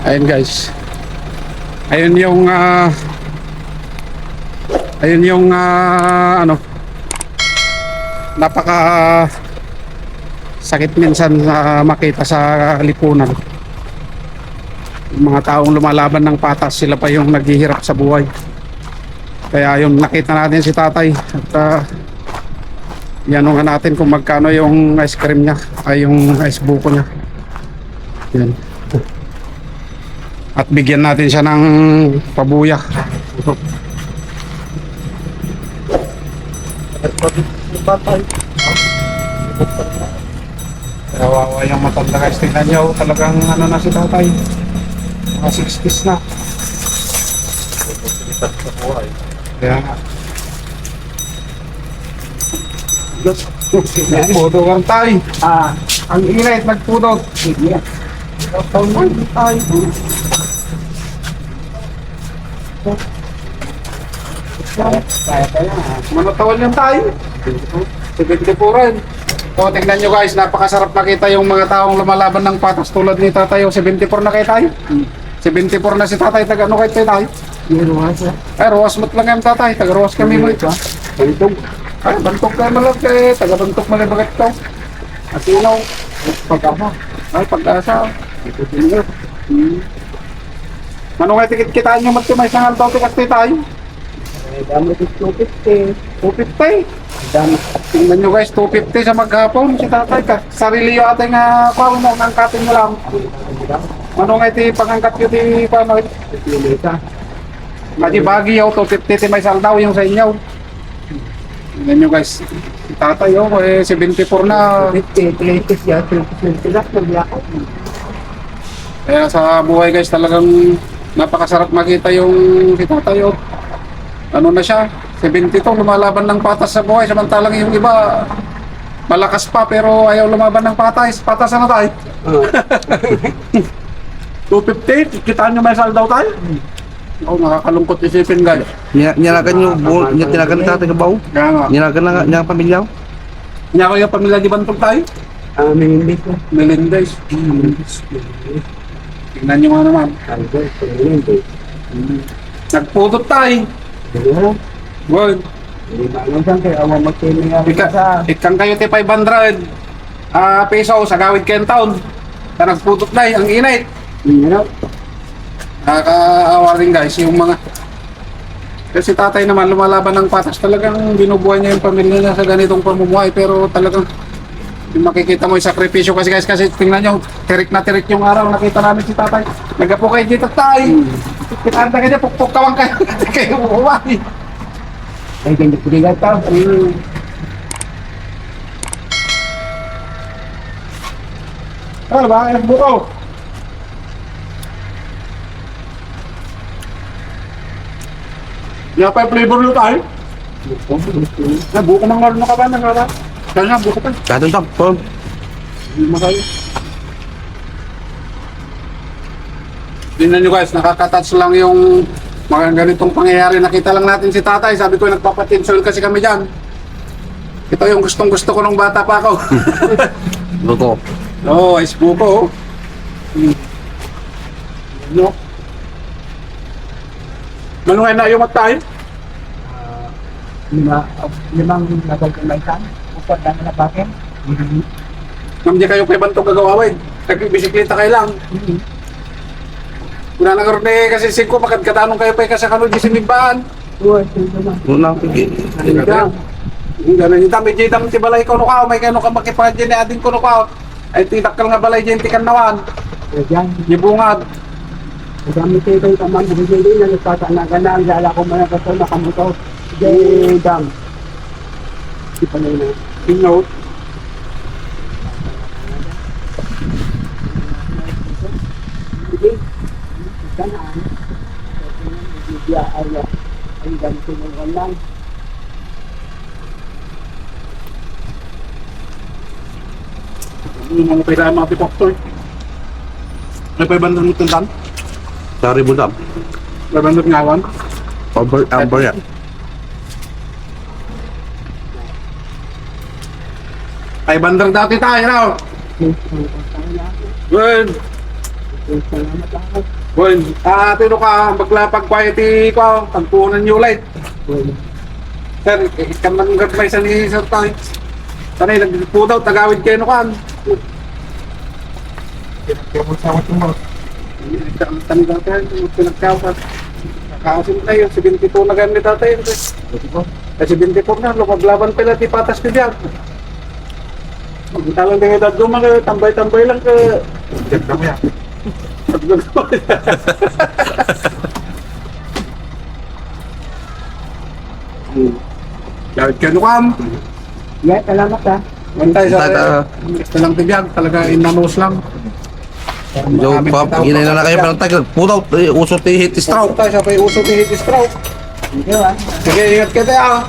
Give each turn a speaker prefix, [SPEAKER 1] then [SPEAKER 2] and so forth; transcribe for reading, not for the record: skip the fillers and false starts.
[SPEAKER 1] Ayun guys. Ayun yung ano, napaka sakit minsan makita sa lipunan. Yung mga taong lumalaban ng patas, sila pa yung naghihirap sa buhay. Kaya yung nakita natin si tatay at yanungan natin kung magkano yung ice cream niya, ay yung ice buko niya. Yan. At bigyan natin siya ng pabuya. Kawawa yung matanda guys. Tingnan nyo, talagang ano na si tatay. Mga 60s na. Kaya nga. Nagputo kang tayo. Ang init, nagputo. Taon tayo. Manatawan yan tayo. 74 rin. O, tingnan nyo guys, napakasarap makita yung mga taong lumalaban ng patas tulad ni tatay. 74 na kayo tayo. 74 na si tatay. Taga ano kayo tayo? Ay, ruwas mo't lang yung tatay. Taga ruwas kami mo ito. Bantog. Ay, bantog kayo malag kayo. Taga bantog malag bakit ito. At inaw. Pag-asa. Ay, pag-asa. Ito tinigil. Ano kayo tikit-kitaan nyo magtimay sa haltaw tikit tayo?
[SPEAKER 2] Dami ito 250.
[SPEAKER 1] 250. Tingnan nyo guys, 250 sa maghapon. Si tatay ka. Sarili yung ating pawin mo. Angkatin mo lang. Ano nga iti pangangkat yun iti paano? Madi bagi yaw, 250 may saldaw yung sa inyo. Tingnan nyo guys. Si tatay yun, 74 na.
[SPEAKER 2] 50, 20 siya, 20 lang, nagyakot.
[SPEAKER 1] Kaya sa buhay guys, talagang napakasarap makita yung si tatay yun. Ano na siya, 72, lumalaban ng patas sa buhay. Samantalang yung iba, malakas pa pero ayaw lumaban ng patas. Patas ano tayo? 250, kitaan nyo may saldaw tayo? Oo, nakakalungkot isipin guys.
[SPEAKER 3] Nilagan yung buo, tinagan ni tatay kabaw.
[SPEAKER 1] Kaya nga,
[SPEAKER 3] Nilagan na nga niya ang pamilya.
[SPEAKER 1] niya ko yung pamilya di Bantog tayo?
[SPEAKER 2] Minindis na.
[SPEAKER 1] Melendez. Tingnan nyo nga naman.
[SPEAKER 2] Minindis.
[SPEAKER 1] Nagpudot tayo. Good.
[SPEAKER 2] Hindi ba lang saan kayo, awang magkini nga sa...
[SPEAKER 1] Ikang kayo ti 500 peso sa gawid kayong taon. Na nagpudot na ang init. Nakakaawa rin guys yung mga... Kasi tatay naman lumalaban ng patas, talagang binubuhay niya yung pamilya niya sa ganitong pamumuhay. Pero talagang yung makikita mo yung sakripisyo kasi guys, kasi tingnan nyo, tirik na tirik yung araw, nakita namin si tatay. Nagapo kayo dito tayo. Kitanda ka niya, pukpuk kawang kayo. Kayo buhay.
[SPEAKER 2] Ay, hindi ka
[SPEAKER 1] Ano ba? Ang buko. Yan pa yung flavor nyo tayo. Buko mang marunong ka ba? Nagkara? Kaya nga, buko pa.
[SPEAKER 3] Katong takpo.
[SPEAKER 1] Hindi mo kayo. Tingnan nyo guys, nakaka-touch lang yung mga ganitong pangyayari. Nakita lang natin si tatay. Sabi ko, nagpapatinsol kasi kami dyan. Ito yung gustong gusto ko nung bata pa ako.
[SPEAKER 3] Buko.
[SPEAKER 1] Oo, ice buko. No. Manungay na yung tayo?
[SPEAKER 2] Limang nagagamitan. Upad lang na bakit?
[SPEAKER 1] Namdi kayo kay Bantog gagawawin. Nagbibisikleta kayo lang. Wala na karoon kasi 5 makadkatanong kayo pa kasi kanod di sinimbaan.
[SPEAKER 3] Unang pigi.
[SPEAKER 1] Ganun yung dami dyan dami tibalay ko no ka. May kano ka makipahan dyan adin ko no ka. Ay titakal nga balay dyan tikan nawan.
[SPEAKER 2] Diyan.
[SPEAKER 1] Gibungad.
[SPEAKER 2] Dami tayo kayo tamang bumili na nagtatanagan na. Ang lala ko mga kaso nakamuto. Diyan dam. Di pa na.
[SPEAKER 1] Tingnote.
[SPEAKER 2] Sige. Ganaan. Bibya ay ganito mo lang.
[SPEAKER 1] Yung mga pera mga pitoktor. May 500 mo tindan?
[SPEAKER 3] Dari budam.
[SPEAKER 1] 500 ngawan?
[SPEAKER 3] Amber yan.
[SPEAKER 1] Ay bandang dati tayo raw. Good.
[SPEAKER 2] Salamat ako.
[SPEAKER 1] Well, tino ka, maglapag quiety ko, tagpunan new light. Sir, ikaman gagmay sa ni Sir Tay. Sanay, nagpo daw, tagawid kayo no kan. Tanong natin, pinagkawat. Kakasin tayo, 72 na ganit tayo. Kasi 74 na, lumaglaban pala, di patas ko dyan. Talang kayo daduma kayo, tambay-tambay lang kayo. Ganda mo yan. Gawit kayo nukam.
[SPEAKER 2] Yeah, salamat ha.
[SPEAKER 1] Bantay sa
[SPEAKER 3] Tata.
[SPEAKER 1] gusto lang tibiyag, talaga inanos lang.
[SPEAKER 3] Yo, pap, ginay na kayo parang tagal. Putaw, usot hit stroke.
[SPEAKER 1] Tayo siya pa yung uso ni heat stroke.
[SPEAKER 2] Thank you ha.
[SPEAKER 1] Sige, ingat ka tayo.